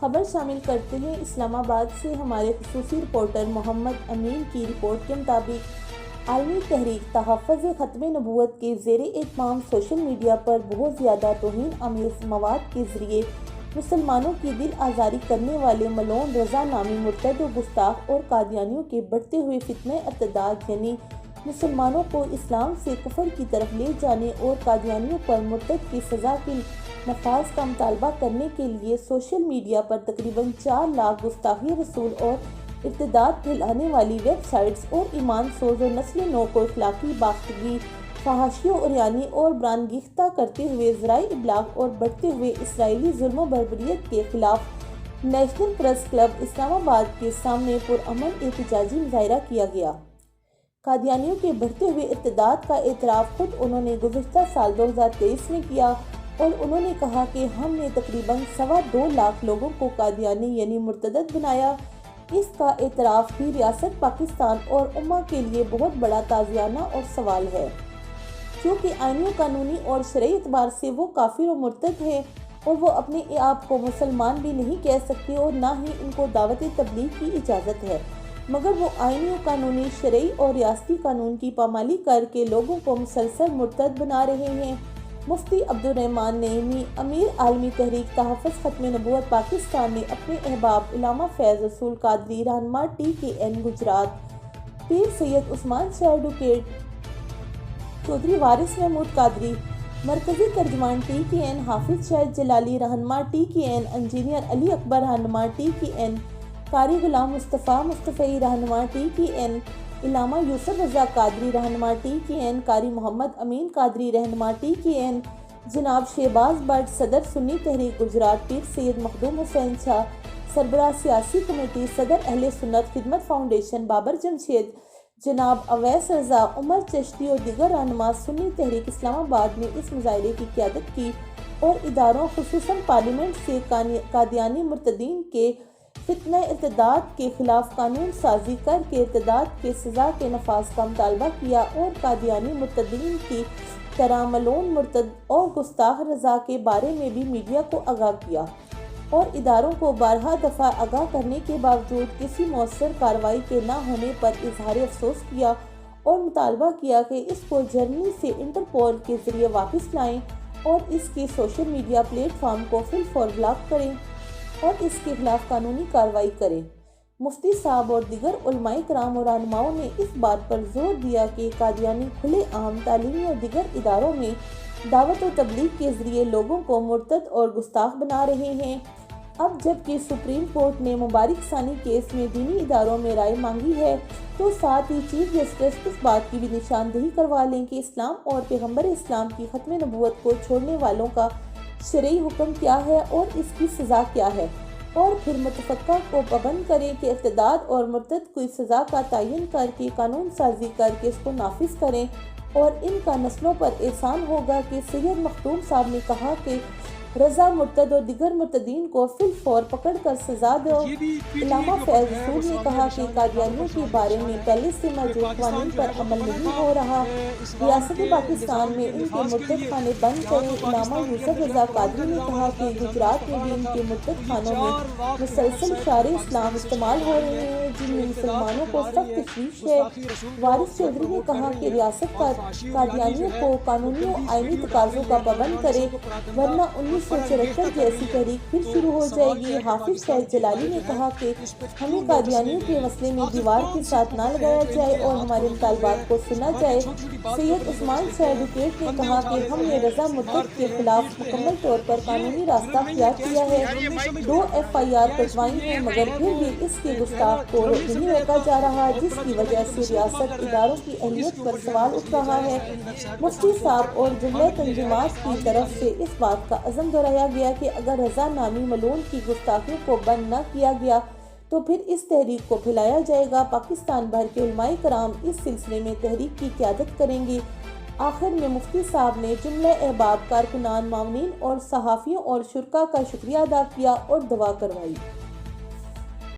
خبر شامل کرتے ہیں اسلام آباد سے ہمارے خصوصی رپورٹر محمد امین کی رپورٹ کے مطابق عالمی تحریک تحفظ ختم نبوت کے زیر اہتمام سوشل میڈیا پر بہت زیادہ توہین آمیز مواد کے ذریعے مسلمانوں کی دل آزاری کرنے والے ملعون رضا نامی مرتد و گستاخ اور قادیانیوں کے بڑھتے ہوئے فتنہ ارتداد یعنی مسلمانوں کو اسلام سے کفر کی طرف لے جانے اور قادیانیوں پر مرتد کی سزا کے نفاذ کا مطالبہ کرنے کے لیے سوشل میڈیا پر تقریباً 4 لاکھ گستاخی رسول اور ارتداد پھیلانے والی ویب سائٹس اور ایمان سوز اور نسل نو کو اخلاقی باختگی فحاشی و عریانی اور برانگیختہ کرتے ہوئے ذرائع ابلاغ اور بڑھتے ہوئے اسرائیلی ظلم و بربریت کے خلاف نیشنل پریس کلب اسلام آباد کے سامنے پرامن احتجاجی مظاہرہ کیا گیا۔ قادیانیوں کے بڑھتے ہوئے ارتداد کا اعتراف خود انہوں نے گزشتہ سال 2023 میں کیا اور انہوں نے کہا کہ ہم نے تقریباً 2.25 لاکھ لوگوں کو قادیانی یعنی مرتد بنایا۔ اس کا اعتراف بھی ریاست پاکستان اور امہ کے لیے بہت بڑا تعزیانہ اور سوال ہے، کیونکہ آئینی و قانونی اور شرعی اعتبار سے وہ کافر و مرتد ہیں اور وہ اپنے آپ کو مسلمان بھی نہیں کہہ سکتے اور نہ ہی ان کو دعوت تبلیغ کی اجازت ہے، مگر وہ آئینی و قانونی شرعی اور ریاستی قانون کی پامالی کر کے لوگوں کو مسلسل مرتد بنا رہے ہیں۔ مفتی عبدالرحمن نعیمی امیر عالمی تحریک تحفظ ختم نبوت پاکستان نے اپنے احباب علامہ فیض رسول قادری رہنما TKN گجرات، پیر سید عثمان شاہ ایڈوکیٹ چودھری وارث محمود قادری، مرکزی ترجمان TKN حافظ شاہد جلالی رہنما TKN انجینئر علی اکبر رہنما TKN قاری غلام مصطفیٰ مصطفی رہنما TKN علامہ یوسف رضا قادری رہنما TKN قاری محمد امین قادری رہنما TKN جناب شہباز بٹ صدر سنی تحریک گجرات، پیر سید مخدوم حسین شاہ سربراہ سیاسی کمیٹی صدر اہل سنت خدمت فاؤنڈیشن بابر جمشید، جناب اویس رضا عمر چشتی اور دیگر رہنما سنی تحریک اسلام آباد نے اس مظاہرے کی قیادت کی اور اداروں خصوصاً پارلیمنٹ سے قادیانی مرتدین کے فتنہ ارتداد کے خلاف قانون سازی کر کے ارتداد کے سزا کے نفاذ کا مطالبہ کیا اور قادیانی مرتدین کی طرح ملعون مرتد اور گستاخ رضا کے بارے میں بھی میڈیا کو آگاہ کیا اور اداروں کو بارہا دفعہ آگاہ کرنے کے باوجود کسی مؤثر کارروائی کے نہ ہونے پر اظہار افسوس کیا اور مطالبہ کیا کہ اس کو جرمنی سے انٹرپول کے ذریعے واپس لائیں اور اس کے سوشل میڈیا پلیٹ فارم کو فی الفور بلاک کریں اور اس کے خلاف قانونی کارروائی کریں۔ مفتی صاحب اور دیگر علماء کرام اور رہنماؤں نے اس بات پر زور دیا کہ قادیانی کھلے عام تعلیمی اور دیگر اداروں میں دعوت و تبلیغ کے ذریعے لوگوں کو مرتد اور گستاخ بنا رہے ہیں۔ اب جبکہ سپریم کورٹ نے مبارک ثانی کیس میں دینی اداروں میں رائے مانگی ہے تو ساتھ ہی چیف جسٹس اس بات کی بھی نشاندہی کروا لیں کہ اسلام اور پیغمبر اسلام کی ختم نبوت کو چھوڑنے والوں کا شرعی حکم کیا ہے اور اس کی سزا کیا ہے، اور پھر متفقہ کو پابند کریں کہ ارتداد اور مرتد کی سزا کا تعین کر کے قانون سازی کر کے اس کو نافذ کریں۔ اور ان کا نسلوں پر احسان ہوگا کہ سید مختوم صاحب نے کہا کہ رضا مرتد اور دیگر مرتدین کو فی الفور پکڑ کر سزا دو۔ علامہ فیض رسول نے کہا کہ قادیانیوں کے بارے میں پہلے سے موجود قوانین پر عمل نہیں ہو رہا، ریاست پاکستان میں ان کے مرتد خانے بند کریں۔ علامہ یوسف رضا قادری نے کہا کہ گجرات میں بھی ان کے مرتد خانوں میں مسلسل شعار اسلام استعمال ہو رہے ہیں جن میں مسلمانوں کو سخت تشویش ہے۔ وارث چودھری نے کہا کہ ریاست قادیانیوں کو قانونی و آئینی تقاضوں کا پابند کرے ورنہ 1974 جیسی تحریک پھر شروع ہو جائے گی۔ حافظ شاہد جلالی نے کہا کہ ہمیں قادیانیوں کے مسئلے میں دیوار کے ساتھ نہ لگایا جائے اور ہمارے مطالبات کو سنا جائے۔ سید عثمان شاہ ایڈوکیٹ نے کہا کہ ہم نے رضا مرتد کے خلاف مکمل طور پر قانونی راستہ اختیار کیا ہے، 2 FIR کٹوائی ہیں، مگر پھر بھی اس کے گستاخ کو نہیں روکا جا رہا جس کی وجہ سے ریاست اداروں کی اہلیت پر سوال اٹھ رہا ہے۔ مفتی صاحب اور جملہ تنظیمات کی طرف سے اس بات کا عزم دہرایا گیا کہ اگر رضا نامی ملعون کی گستاخیوں کو بند نہ کیا گیا تو پھر اس تحریک کو پھیلایا جائے گا۔ پاکستان بھر کے علماء کرام اس سلسلے میں تحریک کی قیادت کریں گے۔ آخر میں مفتی صاحب نے جملہ احباب، کارکنان، معاونین اور صحافیوں اور شرکاء کا شکریہ ادا کیا اور دعا کروائی۔